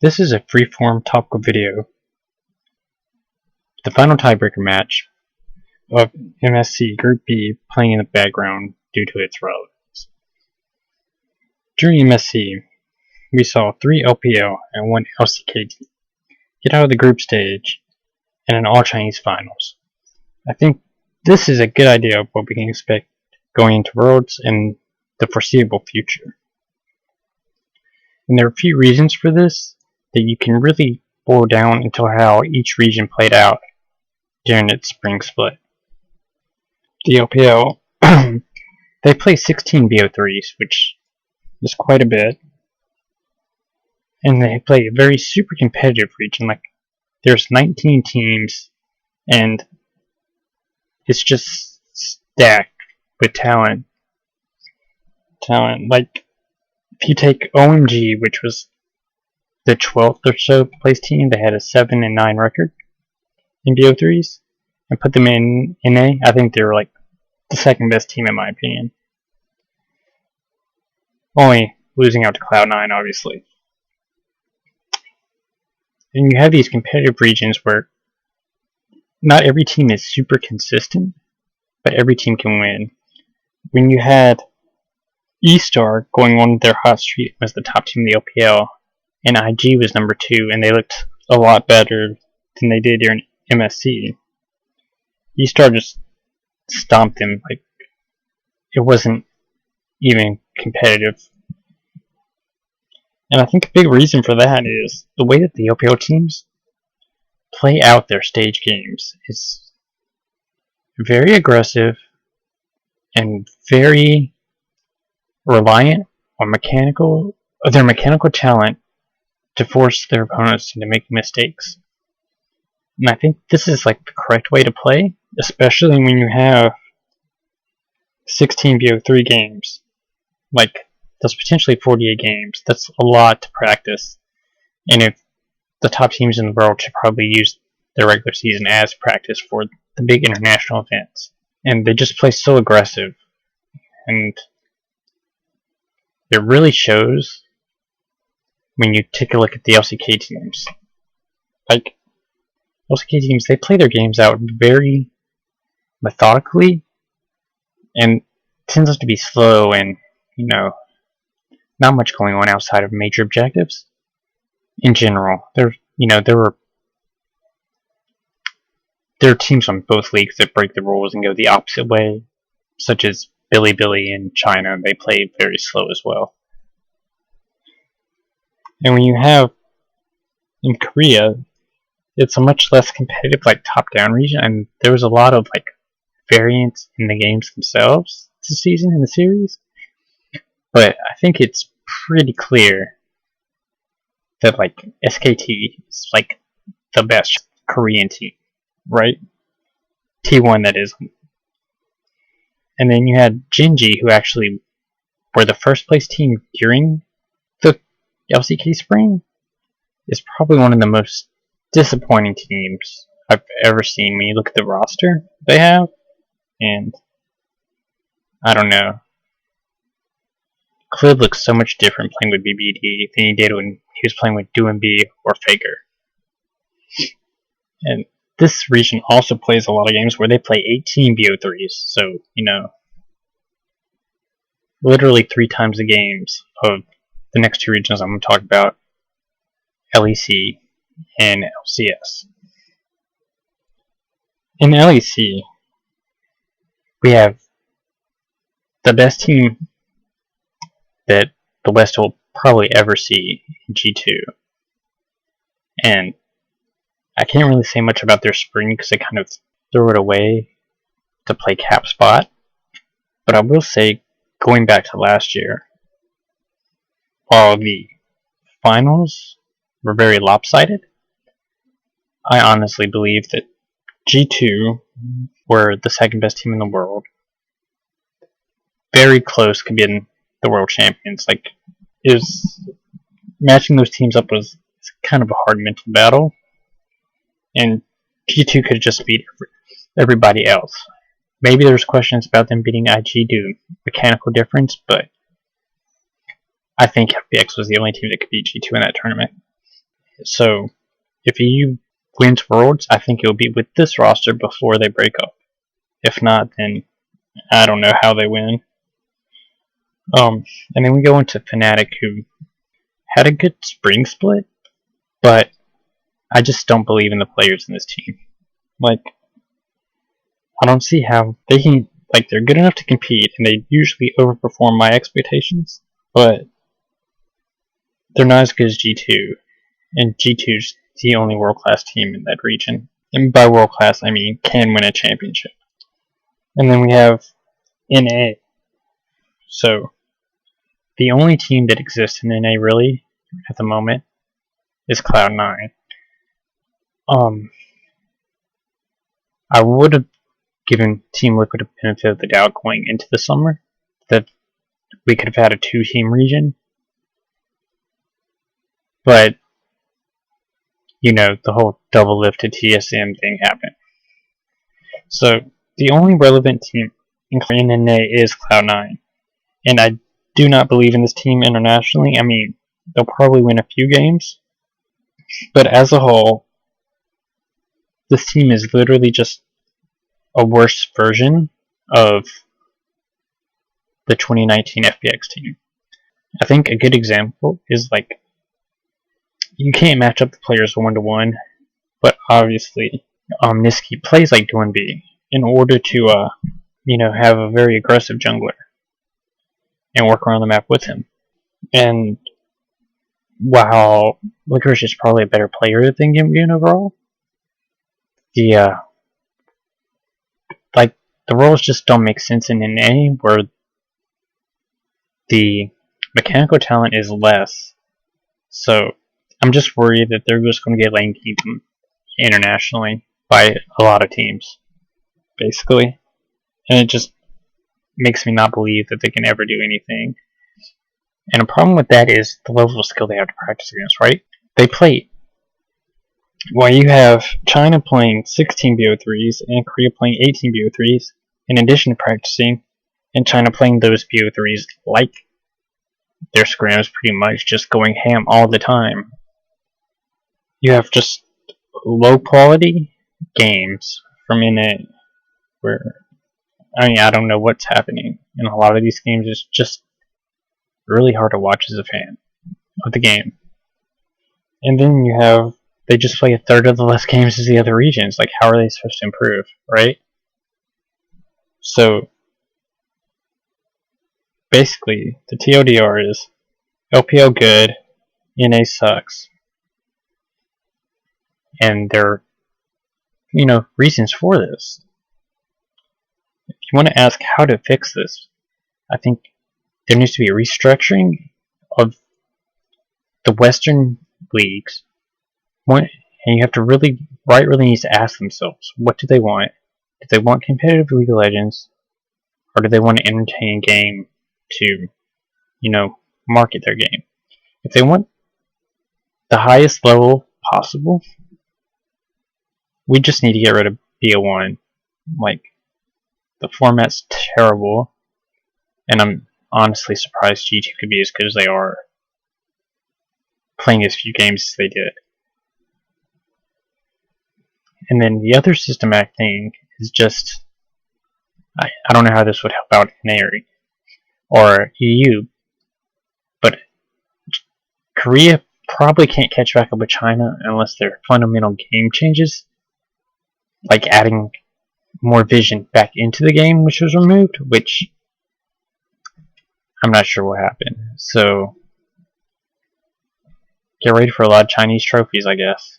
This is a free-form topical video. The final tiebreaker match of MSC Group B playing in the background due to its relevance. During MSC, we saw 3 LPL and 1 LCK team get out of the group stage in an all-Chinese finals. I think this is a good idea of what we can expect going into Worlds in the foreseeable future. And there are a few reasons for this that you can really boil down into how each region played out during its spring split. The LPL, they play 16 BO3s, which is quite a bit. And they play a very super competitive region. Like, there's 19 teams, and it's just stacked with talent. Like, if you take OMG, which was the 12th or so place team, they had a 7-9 record in BO3s, and put them in NA, I think they were like the second best team in my opinion. Only losing out to Cloud9, obviously. And you have these competitive regions where not every team is super consistent, but every team can win. When you had E-Star going on their hot streak as the top team in the LPL, and IG was number 2, and they looked a lot better than they did during MSC. E-Star just stomped them. Like, it wasn't even competitive. And I think a big reason for that is the way that the LPL teams play out their stage games is very aggressive and very reliant on their mechanical talent to force their opponents into making mistakes. And I think this is like the correct way to play, especially when you have 16 BO3 games. Like, that's potentially 48 games. That's a lot to practice. And if the top teams in the world should probably use their regular season as practice for the big international events. And they just play so aggressive. And it really shows when you take a look at the LCK teams. Like, LCK teams, they play their games out very methodically, and tends to be slow and, not much going on outside of major objectives. In general, there are teams on both leagues that break the rules and go the opposite way, such as Bilibili in China. They play very slow as well. And when you have in Korea, it's a much less competitive, like, top-down region, and there was a lot of like variance in the games themselves this season in the series. But I think it's pretty clear that, like, SKT is like the best Korean team, right? T1, that is. And then you had Genji, who actually were the first place team during the LCK spring, is probably one of the most disappointing teams I've ever seen when you look at the roster they have. And I don't know. Clid looks so much different playing with BBD than he did when he was playing with DoomB or Faker. And this region also plays a lot of games where they play 18 BO3s, so, literally 3 times the games of the next 2 regions I'm going to talk about, LEC and LCS. In LEC, we have the best team that the West will probably ever see in G2. And I can't really say much about their spring because they kind of threw it away to play cap spot. But I will say, going back to last year, while the finals were very lopsided, I honestly believe that G2 were the second best team in the world. Very close to being the world champions. Like, matching those teams up was kind of a hard mental battle, and G2 could just beat everybody else. Maybe there's questions about them beating IG due to mechanical difference, but I think FPX was the only team that could beat G2 in that tournament. So if EU wins Worlds, I think it'll be with this roster before they break up. If not, then I don't know how they win. And then we go into Fnatic, who had a good spring split, but I just don't believe in the players in this team. Like, I don't see how they can, like, they're good enough to compete, and they usually overperform my expectations, but they're not as good as G2, and G2's the only world-class team in that region. And by world-class, I mean can win a championship. And then we have NA. So, the only team that exists in NA, really, at the moment, is Cloud9. I would have given Team Liquid a benefit of the doubt going into the summer, that we could have had a 2-team region, but you know, the whole double lifted TSM thing happened. So the only relevant team in NA is Cloud9, and I do not believe in this team internationally. I mean, they'll probably win a few games, but as a whole, this team is literally just a worse version of the 2019 FPX team. I think a good example is, like, you can't match up the players 1-to-1, but obviously Niski plays like Dwinby in order to have a very aggressive jungler and work around the map with him. And while Licorice is probably a better player than Gimbian overall, the roles just don't make sense in NA, where the mechanical talent is less. So I'm just worried that they're just going to get lane keep internationally by a lot of teams, basically. And it just makes me not believe that they can ever do anything. And a problem with that is the level of skill they have to practice against, right? They play, while you have China playing 16 BO3s and Korea playing 18 BO3s, in addition to practicing, and China playing those BO3s like their scrims, pretty much just going ham all the time. You have just low quality games from NA where, I mean, I don't know what's happening in a lot of these games. It's just really hard to watch as a fan of the game. And then you have, they just play a third of the less games as the other regions. Like, how are they supposed to improve, right? So basically, the TLDR is LPL good, NA sucks. And there are, reasons for this. If you want to ask how to fix this, I think there needs to be a restructuring of the Western leagues. And you have to really needs to ask themselves, what do they want? Do they want competitive League of Legends? Or do they want an entertaining game to, market their game? If they want the highest level possible, we just need to get rid of BO1. Like, the format's terrible, and I'm honestly surprised G2 could be as good as they are, playing as few games as they did. And then the other systematic thing is just, I don't know how this would help out NA or EU, but Korea probably can't catch back up with China unless their fundamental game changes, like adding more vision back into the game, which was removed, which I'm not sure what happened. So get ready for a lot of Chinese trophies, I guess.